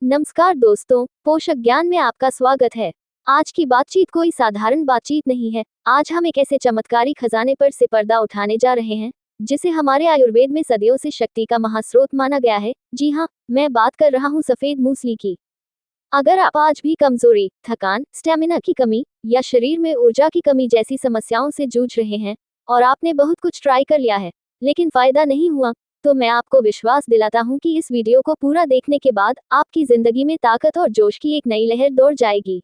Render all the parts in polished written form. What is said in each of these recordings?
नमस्कार दोस्तों, पोषक ज्ञान में आपका स्वागत है। आज की बातचीत कोई साधारण बातचीत नहीं है। आज हम एक ऐसे चमत्कारी खजाने पर से पर्दा उठाने जा रहे हैं जिसे हमारे आयुर्वेद में सदियों से शक्ति का महास्रोत माना गया है। जी हाँ, मैं बात कर रहा हूँ सफेद मूसली की। अगर आप आज भी कमजोरी, थकान, स्टेमिना की कमी या शरीर में ऊर्जा की कमी जैसी समस्याओं से जूझ रहे हैं और आपने बहुत कुछ ट्राई कर लिया है लेकिन फायदा नहीं हुआ, तो मैं आपको विश्वास दिलाता हूं कि इस वीडियो को पूरा देखने के बाद आपकी जिंदगी में ताकत और जोश की एक नई लहर दौड़ जाएगी।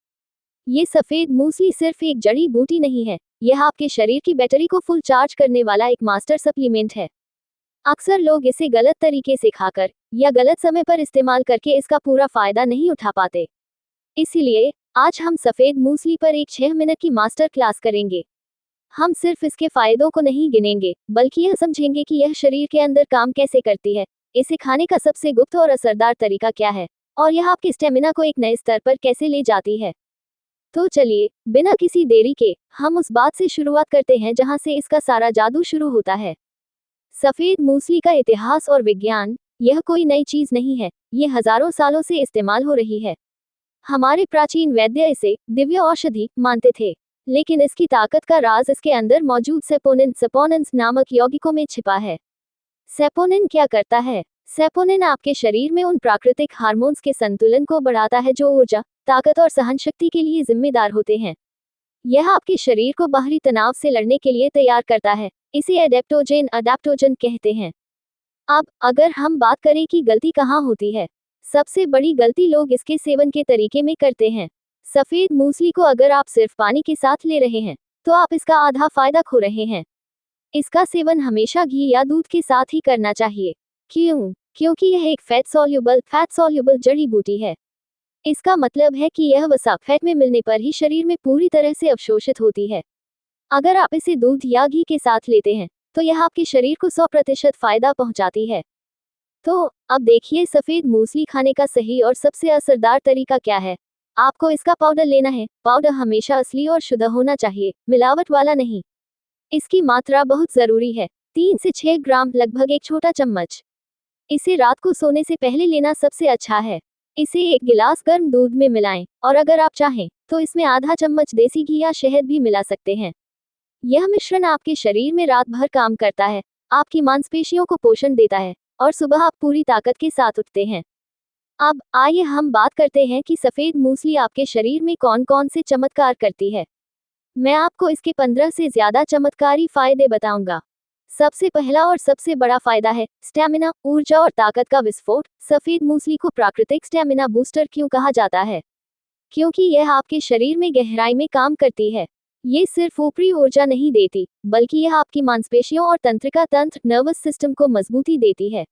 ये सफेद मूसली सिर्फ एक जड़ी बूटी नहीं है, यह आपके शरीर की बैटरी को फुल चार्ज करने वाला एक मास्टर सप्लीमेंट है। अक्सर लोग इसे गलत तरीके से खाकर या गलत समय पर इस्तेमाल करके इसका पूरा फायदा नहीं उठा पाते। इसीलिए आज हम सफेद मूसली पर एक 6 मिनट की मास्टर क्लास करेंगे। हम सिर्फ इसके फायदों को नहीं गिनेंगे, बल्कि यह समझेंगे कि यह शरीर के अंदर काम कैसे करती है, इसे खाने का सबसे गुप्त और असरदार तरीका क्या है, और यह आपके स्टेमिना को एक नए स्तर पर कैसे ले जाती है। तो चलिए, बिना किसी देरी के, हम उस बात से शुरुआत करते हैं जहां से इसका सारा जादू शुरू होता है। सफेद मूसली का इतिहास और विज्ञान। यह कोई नई चीज नहीं है, ये हजारों सालों से इस्तेमाल हो रही है। हमारे प्राचीन वैद्य इसे दिव्य औषधि मानते थे, लेकिन इसकी ताकत का राज इसके अंदर मौजूद सेपोनिन्स नामक यौगिकों में छिपा है। सेपोनिन क्या करता है? सेपोनिन आपके शरीर में उन प्राकृतिक हार्मोन्स के संतुलन को बढ़ाता है जो ऊर्जा, ताकत और सहनशक्ति के लिए जिम्मेदार होते हैं। यह आपके शरीर को बाहरी तनाव से लड़ने के लिए तैयार करता है। इसे अडेप्टोजन कहते हैं। अब अगर हम बात करें कि गलती कहाँ होती है, सबसे बड़ी गलती लोग इसके सेवन के तरीके में करते हैं। सफेद मूसली को अगर आप सिर्फ पानी के साथ ले रहे हैं, तो आप इसका आधा फायदा खो रहे हैं। इसका सेवन हमेशा घी या दूध के साथ ही करना चाहिए। क्यों? क्योंकि यह एक फैट सॉल्युबल जड़ी बूटी है। इसका मतलब है कि यह वसा फैट में मिलने पर ही शरीर में पूरी तरह से अवशोषित होती है। अगर आप इसे दूध या घी के साथ लेते हैं, तो यह आपके शरीर को 100% फायदा पहुंचाती है। तो अब देखिए, सफेद मूसली खाने का सही और सबसे असरदार तरीका क्या है। आपको इसका पाउडर लेना है। पाउडर हमेशा असली और शुद्ध होना चाहिए, मिलावट वाला नहीं। इसकी मात्रा बहुत जरूरी है, 3 से 6 ग्राम, लगभग एक छोटा चम्मच। इसे रात को सोने से पहले लेना सबसे अच्छा है। इसे एक गिलास गर्म दूध में मिलाएं, और अगर आप चाहें तो इसमें आधा चम्मच देसी घी या शहद भी मिला सकते हैं। यह मिश्रण आपके शरीर में रात भर काम करता है, आपकी मांसपेशियों को पोषण देता है, और सुबह आप पूरी ताकत के साथ उठते हैं। अब आइए हम बात करते हैं कि सफेद मूसली आपके शरीर में कौन कौन से चमत्कार करती है। मैं आपको इसके 15 से ज्यादा चमत्कारी फायदे बताऊंगा। सबसे पहला और सबसे बड़ा फायदा है स्टेमिना, ऊर्जा और ताकत का विस्फोट। सफेद मूसली को प्राकृतिक स्टेमिना बूस्टर क्यों कहा जाता है? क्योंकि यह आपके शरीर में गहराई में काम करती है। ये सिर्फ ऊपरी ऊर्जा नहीं देती, बल्कि यह आपकी मांसपेशियों और तंत्रिका तंत्र, नर्वस सिस्टम को मजबूती देती है।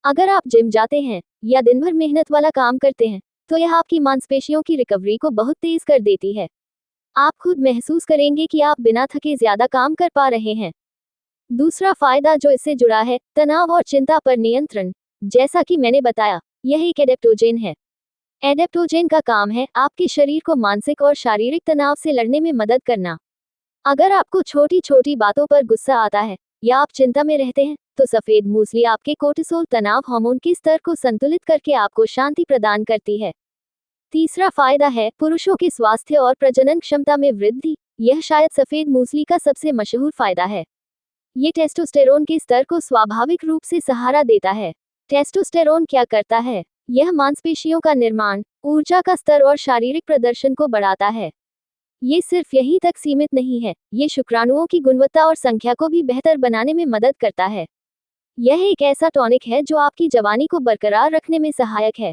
अगर आप जिम जाते हैं या दिन भर मेहनत वाला काम करते हैं, तो यह आपकी मांसपेशियों की रिकवरी को बहुत तेज कर देती है। आप खुद महसूस करेंगे कि आप बिना थके ज्यादा काम कर पा रहे हैं। दूसरा फायदा जो इससे जुड़ा है, तनाव और चिंता पर नियंत्रण। जैसा कि मैंने बताया, यह एक एडेप्टोजेन है। एडेप्टोजेन का काम है आपके शरीर को मानसिक और शारीरिक तनाव से लड़ने में मदद करना। अगर आपको छोटी छोटी बातों पर गुस्सा आता है या आप चिंता में रहते हैं, तो सफेद मूसली आपके कोर्टिसोल तनाव हार्मोन के स्तर को संतुलित करके आपको शांति प्रदान करती है। तीसरा फायदा है पुरुषों के स्वास्थ्य और प्रजनन क्षमता में वृद्धि। यह शायद सफेद मूसली का सबसे मशहूर फायदा है। ये टेस्टोस्टेरोन के स्तर को स्वाभाविक रूप से सहारा देता है। टेस्टोस्टेरोन क्या करता है? यह मांसपेशियों का निर्माण, ऊर्जा का स्तर और शारीरिक प्रदर्शन को बढ़ाता है। ये सिर्फ यहीं तक सीमित नहीं है, ये शुक्राणुओं की गुणवत्ता और संख्या को भी बेहतर बनाने में मदद करता है। यह एक ऐसा टॉनिक है जो आपकी जवानी को बरकरार रखने में सहायक है।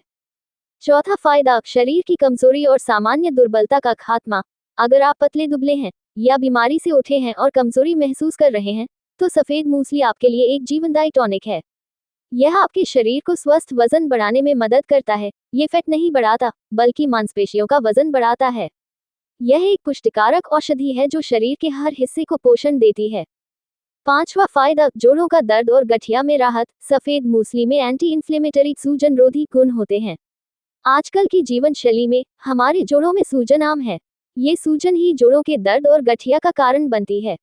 चौथा फायदा, शरीर की कमजोरी और सामान्य दुर्बलता का खात्मा। अगर आप पतले दुबले हैं या बीमारी से उठे हैं और कमजोरी महसूस कर रहे हैं, तो सफेद मूसली आपके लिए एक जीवनदायी टॉनिक है। यह आपके शरीर को स्वस्थ वजन बढ़ाने में मदद करता है। ये फैट नहीं बढ़ाता, बल्कि मांसपेशियों का वजन बढ़ाता है। यह एक पुष्टिकारक औषधि है जो शरीर के हर हिस्से को पोषण देती है। पांचवा फायदा, जोड़ों का दर्द और गठिया में राहत। सफेद मूसली में एंटी इंफ्लेमेटरी, सूजन रोधी गुण होते हैं। आजकल की जीवन शैली में हमारे जोड़ों में सूजन आम है। ये सूजन ही जोड़ों के दर्द और गठिया का कारण बनती है।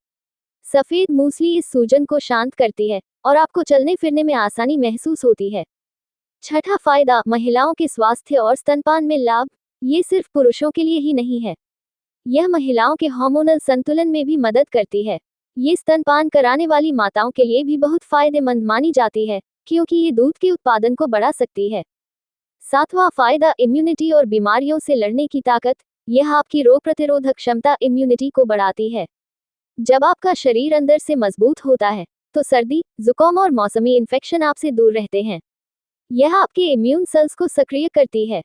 सफेद मूसली इस सूजन को शांत करती है और आपको चलने फिरने में आसानी महसूस होती है। छठा फायदा, महिलाओं के स्वास्थ्य और स्तनपान में लाभ। ये सिर्फ पुरुषों के लिए ही नहीं है, यह महिलाओं के हार्मोनल संतुलन में भी मदद करती है। ये स्तनपान कराने वाली माताओं के लिए भी बहुत फायदेमंद मानी जाती है, क्योंकि ये दूध के उत्पादन को बढ़ा सकती है। सातवां फायदा, इम्यूनिटी और बीमारियों से लड़ने की ताकत। यह आपकी रोग प्रतिरोधक क्षमता इम्यूनिटी को बढ़ाती है। जब आपका शरीर अंदर से मजबूत होता है, तो सर्दी, जुकाम और मौसमी इन्फेक्शन आपसे दूर रहते हैं। यह आपके इम्यून सेल्स को सक्रिय करती है।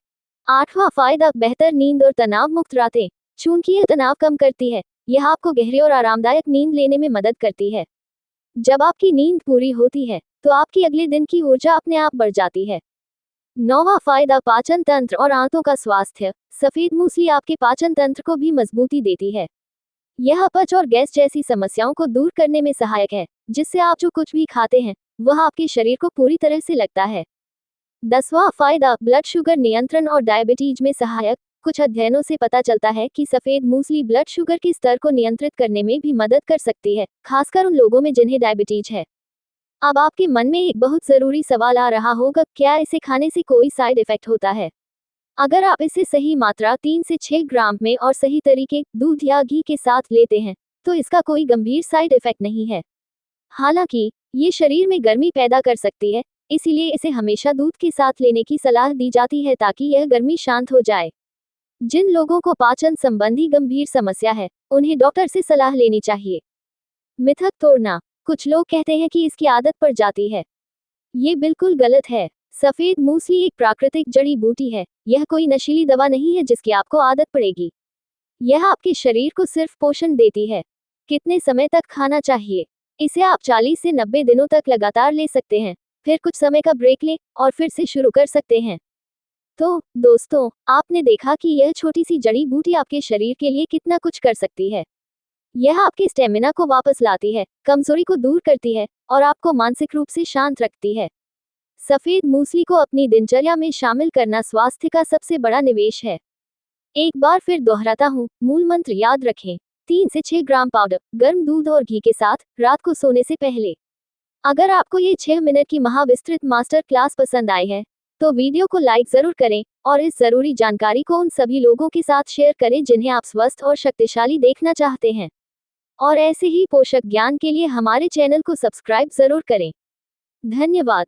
आठवां फायदा, बेहतर नींद और तनाव मुक्त रातें। चूंकि यह तनाव कम करती है, यह आपको गहरी और आरामदायक नींद लेने में मदद करती है। जब आपकी नींद पूरी होती है, तो आपकी अगले दिन की ऊर्जा अपने आप बढ़ जाती है। नौवां फायदा, पाचन तंत्र और आंतों का स्वास्थ्य। सफेद मूसली आपके पाचन तंत्र को भी मजबूती देती है। यह अपच और गैस जैसी समस्याओं को दूर करने में सहायक है, जिससे आप जो कुछ भी खाते हैं वह आपके शरीर को पूरी तरह से लगता है। 10वां फायदा, ब्लड शुगर नियंत्रण और डायबिटीज में सहायक। कुछ अध्ययनों से पता चलता है कि सफेद मूसली ब्लड शुगर के स्तर को नियंत्रित करने में भी मदद कर सकती है, खासकर उन लोगों में जिन्हें डायबिटीज है। अब आपके मन में एक बहुत जरूरी सवाल आ रहा होगा, क्या इसे खाने से कोई साइड इफेक्ट होता है? अगर आप इसे सही मात्रा 3 से 6 ग्राम में और सही तरीके, दूध या घी के साथ लेते हैं, तो इसका कोई गंभीर साइड इफेक्ट नहीं है। हालांकि ये शरीर में गर्मी पैदा कर सकती है, इसीलिए इसे हमेशा दूध के साथ लेने की सलाह दी जाती है ताकि यह गर्मी शांत हो जाए। जिन लोगों को पाचन संबंधी गंभीर समस्या है, उन्हें डॉक्टर से सलाह लेनी चाहिए। मिथक तोड़ना। कुछ लोग कहते हैं कि इसकी आदत पड़ जाती है। ये बिल्कुल गलत है। सफेद मूसली एक प्राकृतिक जड़ी बूटी है, यह कोई नशीली दवा नहीं है जिसकी आपको आदत पड़ेगी। यह आपके शरीर को सिर्फ पोषण देती है। कितने समय तक खाना चाहिए? इसे आप 40 से 90 दिनों तक लगातार ले सकते हैं, फिर कुछ समय का ब्रेक लें और फिर से शुरू कर सकते हैं। तो दोस्तों, आपने देखा कि यह छोटी सी जड़ी बूटी आपके शरीर के लिए कितना कुछ कर सकती है। यह आपके स्टेमिना को वापस लाती है, कमजोरी को दूर करती है और आपको मानसिक रूप से शांत रखती है। सफेद मूसली को अपनी दिनचर्या में शामिल करना स्वास्थ्य का सबसे बड़ा निवेश है। एक बार फिर दोहराता हूँ, मूल मंत्र याद रखें। 3 से 6 ग्राम पाउडर, गर्म दूध और घी के साथ, रात को सोने से पहले। अगर आपको ये 6 मिनट की महाविस्तृत मास्टर क्लास पसंद आई है, तो वीडियो को लाइक जरूर करें और इस जरूरी जानकारी को उन सभी लोगों के साथ शेयर करें जिन्हें आप स्वस्थ और शक्तिशाली देखना चाहते हैं। और ऐसे ही पोषक ज्ञान के लिए हमारे चैनल को सब्सक्राइब जरूर करें। धन्यवाद।